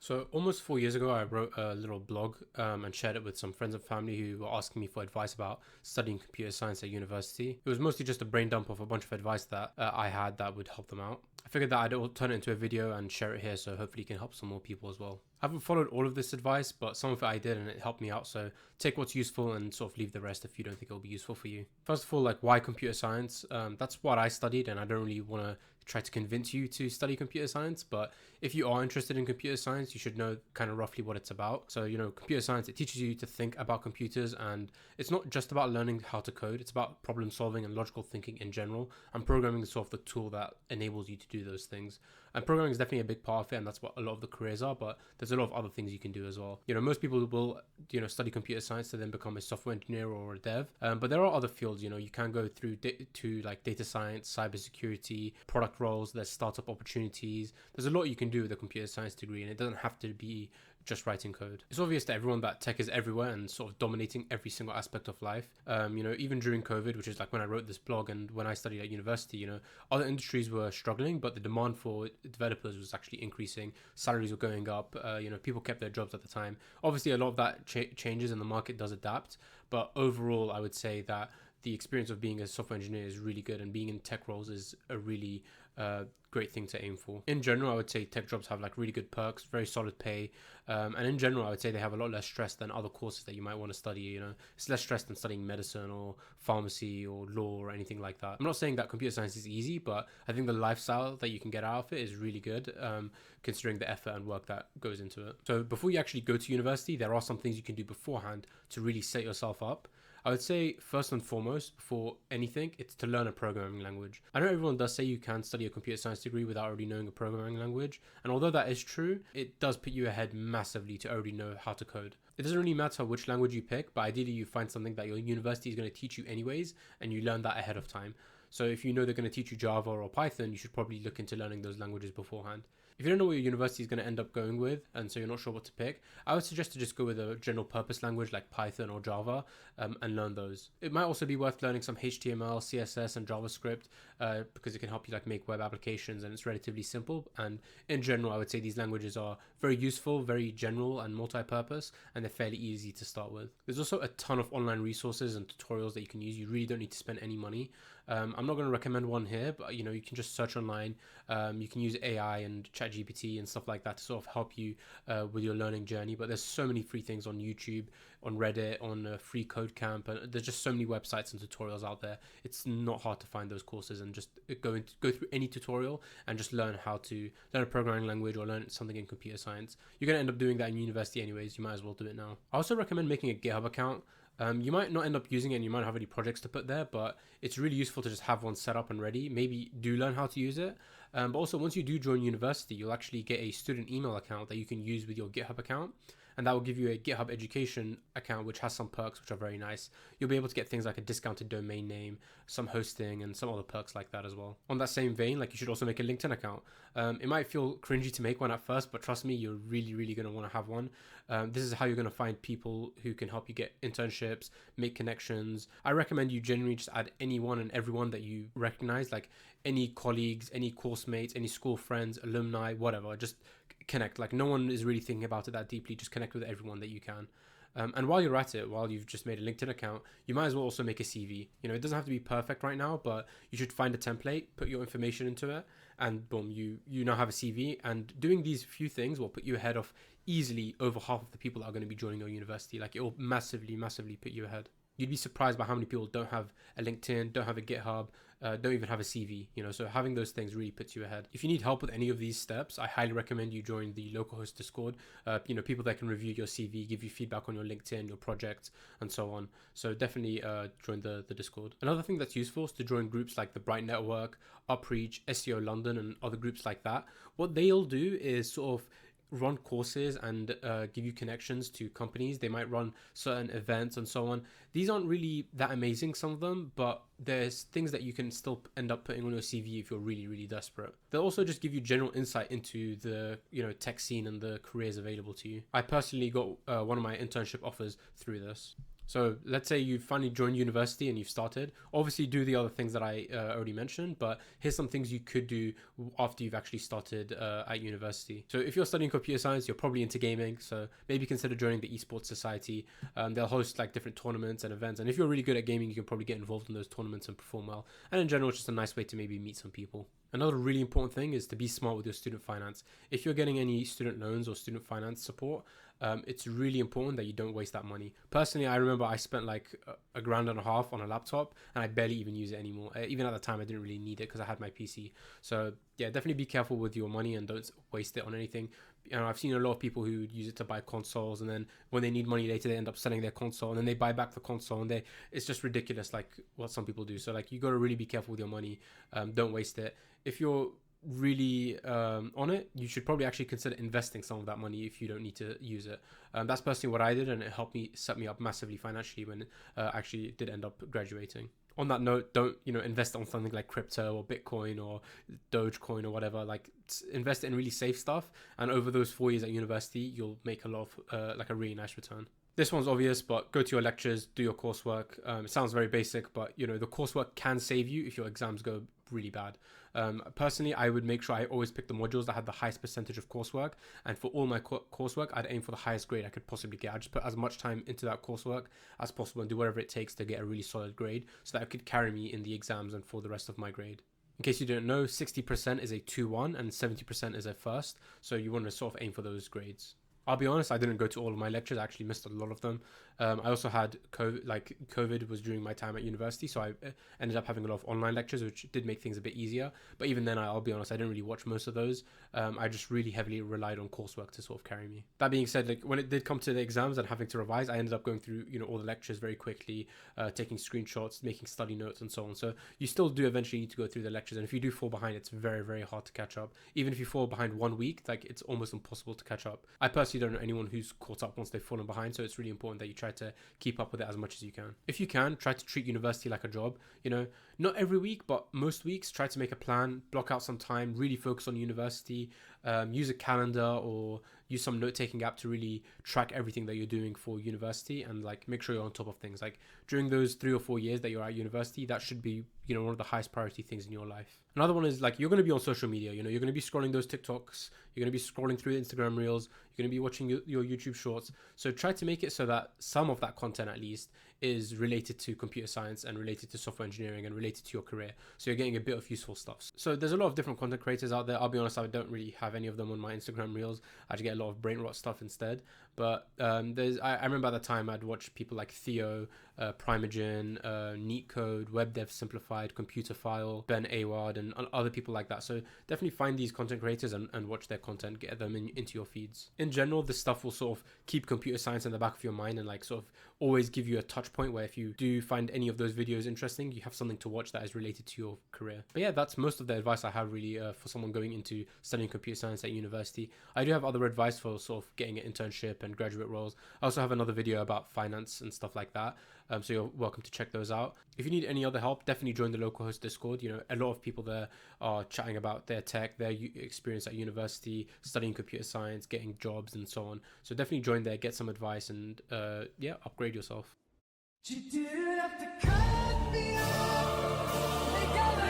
So almost 4 years ago, I wrote a little blog and shared it with some friends and family who were asking me for advice about studying computer science at university. It was mostly just a brain dump of a bunch of advice that I had that would help them out. I figured that I'd turn it into a video and share it here, so hopefully it can help some more people as well. I haven't followed all of this advice, but some of it I did and it helped me out, so take what's useful and sort of leave the rest if you don't think it'll be useful for you. First of all, like, why computer science? That's what I studied, and I don't really want to try to convince you to study computer science, but if you are interested in computer science, you should know kind of roughly what it's about. So, computer science, it teaches you to think about computers, and it's not just about learning how to code, it's about problem solving and logical thinking in general, and programming is sort of the tool that enables you to do those things. And programming is definitely a big part of it, and that's what a lot of the careers are, but there's a lot of other things you can do as well. Most people will, study computer science to then become a software engineer or a dev, but there are other fields, you can go through to like data science, cybersecurity, product roles, there's startup opportunities. There's a lot you can do with a computer science degree, and it doesn't have to be just writing code. It's obvious to everyone that tech is everywhere and sort of dominating every single aspect of life. Even during COVID, which is like when I wrote this blog and when I studied at university, other industries were struggling, but the demand for developers was actually increasing. Salaries were going up. People kept their jobs at the time. Obviously, a lot of that changes and the market does adapt. But overall, I would say that the experience of being a software engineer is really good, and being in tech roles is a really great thing to aim for. In general, I would say tech jobs have like really good perks, very solid pay, and in general, I would say they have a lot less stress than other courses that you might want to study. It's less stress than studying medicine or pharmacy or law or anything like that. I'm not saying that computer science is easy, but I think the lifestyle that you can get out of it is really good, considering the effort and work that goes into it. So before you actually go to university, there are some things you can do beforehand to really set yourself up. I would say first and foremost, before anything, it's to learn a programming language. I know everyone does say you can study a computer science degree without already knowing a programming language, and although that is true, it does put you ahead massively to already know how to code. It doesn't really matter which language you pick, but ideally you find something that your university is going to teach you anyways, and you learn that ahead of time. So if you know they're going to teach you Java or Python, you should probably look into learning those languages beforehand. If you don't know what your university is going to end up going with, and so you're not sure what to pick, I would suggest to just go with a general purpose language like Python or Java, and learn those. It might also be worth learning some HTML, CSS, and JavaScript, because it can help you like make web applications, and it's relatively simple. And in general, I would say these languages are very useful, very general, and multi-purpose, and they're fairly easy to start with. There's also a ton of online resources and tutorials that you can use. You really don't need to spend any money. I'm not going to recommend one here, but you can just search online. You can use AI and ChatGPT and stuff like that to sort of help you with your learning journey. But there's so many free things on YouTube, on Reddit, on Free Code Camp, and there's just so many websites and tutorials out there. It's not hard to find those courses and just go through any tutorial and just learn how to learn a programming language or learn something in computer science. You're going to end up doing that in university anyways. You might as well do it now. I also recommend making a GitHub account. You might not end up using it and you might not have any projects to put there, but it's really useful to just have one set up and ready. Maybe do learn how to use it. But also, once you do join university, you'll actually get a student email account that you can use with your GitHub account. And that will give you a GitHub education account, which has some perks, which are very nice. You'll be able to get things like a discounted domain name, some hosting, and some other perks like that as well. On that same vein, like, you should also make a LinkedIn account. It might feel cringy to make one at first, but trust me, you're really, really going to want to have one. This is how you're going to find people who can help you get internships, make connections. I recommend you generally just add anyone and everyone that you recognize, like any colleagues, any course mates, any school friends, alumni, whatever. Just connect. Like, no one is really thinking about it that deeply. Just connect with everyone that you can. And while you're at it, while you've just made a LinkedIn account, you might as well also make a CV. It doesn't have to be perfect right now, but you should find a template, put your information into it, and boom, you now have a CV. And doing these few things will put you ahead of easily over half of the people that are going to be joining your university. Like, it will massively, massively put you ahead. You'd be surprised by how many people don't have a LinkedIn, don't have a GitHub, don't even have a CV, so having those things really puts you ahead. If you need help with any of these steps, I highly recommend you join the localhost Discord. People that can review your CV, give you feedback on your LinkedIn, your projects, and so on. So definitely join the Discord. Another thing that's useful is to join groups like the Bright Network, Upreach, SEO London, and other groups like that. What they'll do is sort of run courses and give you connections to companies. They might run certain events and so on. These aren't really that amazing, some of them, but there's things that you can still end up putting on your CV if you're really, really desperate. They'll also just give you general insight into the tech scene and the careers available to you. I personally got one of my internship offers through this. So let's say you finally joined university and you've started. Obviously, do the other things that I already mentioned, but here's some things you could do after you've actually started at university. So if you're studying computer science, you're probably into gaming. So maybe consider joining the esports society. They'll host like different tournaments and events. And if you're really good at gaming, you can probably get involved in those tournaments and perform well. And in general, it's just a nice way to maybe meet some people. Another really important thing is to be smart with your student finance. If you're getting any student loans or student finance support, it's really important that you don't waste that money. Personally, I remember I spent like $1.50 on a laptop and I barely even use it anymore. Even at the time, I didn't really need it because I had my PC. So yeah, definitely be careful with your money and don't waste it on anything. You know, I've seen a lot of people who use it to buy consoles, and then when they need money later, they end up selling their console, and then they buy back the console, and it's just ridiculous, like what some people do. So like, you got to really be careful with your money. Don't waste it. If you're really on it, you should probably actually consider investing some of that money if you don't need to use it. That's personally what I did, and it helped me set me up massively financially when I actually did end up graduating. On that note, don't invest on something like crypto or Bitcoin or Dogecoin or whatever. Like, invest in really safe stuff, and over those 4 years at university, you'll make a lot of like a really nice return. This one's obvious, but go to your lectures, do your coursework. It sounds very basic, but the coursework can save you if your exams go really bad. Personally, I would make sure I always pick the modules that had the highest percentage of coursework, and for all my coursework, I'd aim for the highest grade I could possibly get. I'd just put as much time into that coursework as possible and do whatever it takes to get a really solid grade so that it could carry me in the exams and for the rest of my grade. In case you didn't know, 60% is a 2-1 and 70% is a first, so you want to sort of aim for those grades. I'll be honest, I didn't go to all of my lectures. I actually missed a lot of them. I also had COVID was during my time at university, so I ended up having a lot of online lectures, which did make things a bit easier. But even then, I'll be honest, I didn't really watch most of those. I just really heavily relied on coursework to sort of carry me. That being said, like when it did come to the exams and having to revise, I ended up going through all the lectures very quickly, taking screenshots, making study notes, and so on. So you still do eventually need to go through the lectures, and if you do fall behind, it's very, very hard to catch up. Even if you fall behind 1 week, like it's almost impossible to catch up. I personally don't know anyone who's caught up once they've fallen behind, so it's really important that you try to keep up with it as much as you can. If you can, try to treat university like a job. Not every week, but most weeks, try to make a plan, block out some time, really focus on university, use a calendar or use some note-taking app to really track everything that you're doing for university, and like make sure you're on top of things. Like during those 3 or 4 years that you're at university, that should be one of the highest priority things in your life. Another one is like, you're going to be on social media. You're going to be scrolling those TikToks, you're going to be scrolling through Instagram reels, you're going to be watching your YouTube shorts. So try to make it so that some of that content at least is related to computer science and related to software engineering and related to your career, so you're getting a bit of useful stuff. So there's a lot of different content creators out there. I'll be honest, I don't really have any of them on my Instagram reels. I just get a lot of brain rot stuff instead. But I remember at the time I'd watch people like Theo, Primogen, NeetCode, Web Dev Simplified, Computer File, Ben Awad, and other people like that. So definitely find these content creators and watch their content, get them into your feeds. In general, this stuff will sort of keep computer science in the back of your mind and like sort of always give you a touch point where if you do find any of those videos interesting, you have something to watch that is related to your career. But yeah, that's most of the advice I have really for someone going into studying computer science at university. I do have other advice for sort of getting an internship and graduate roles. I also have another video about finance and stuff like that. So you're welcome to check those out. If you need any other help, definitely join the local host Discord. A lot of people there are chatting about their tech, their experience at university, studying computer science, getting jobs and so on. So definitely join there, get some advice, and upgrade yourself. You didn't have to cut me off.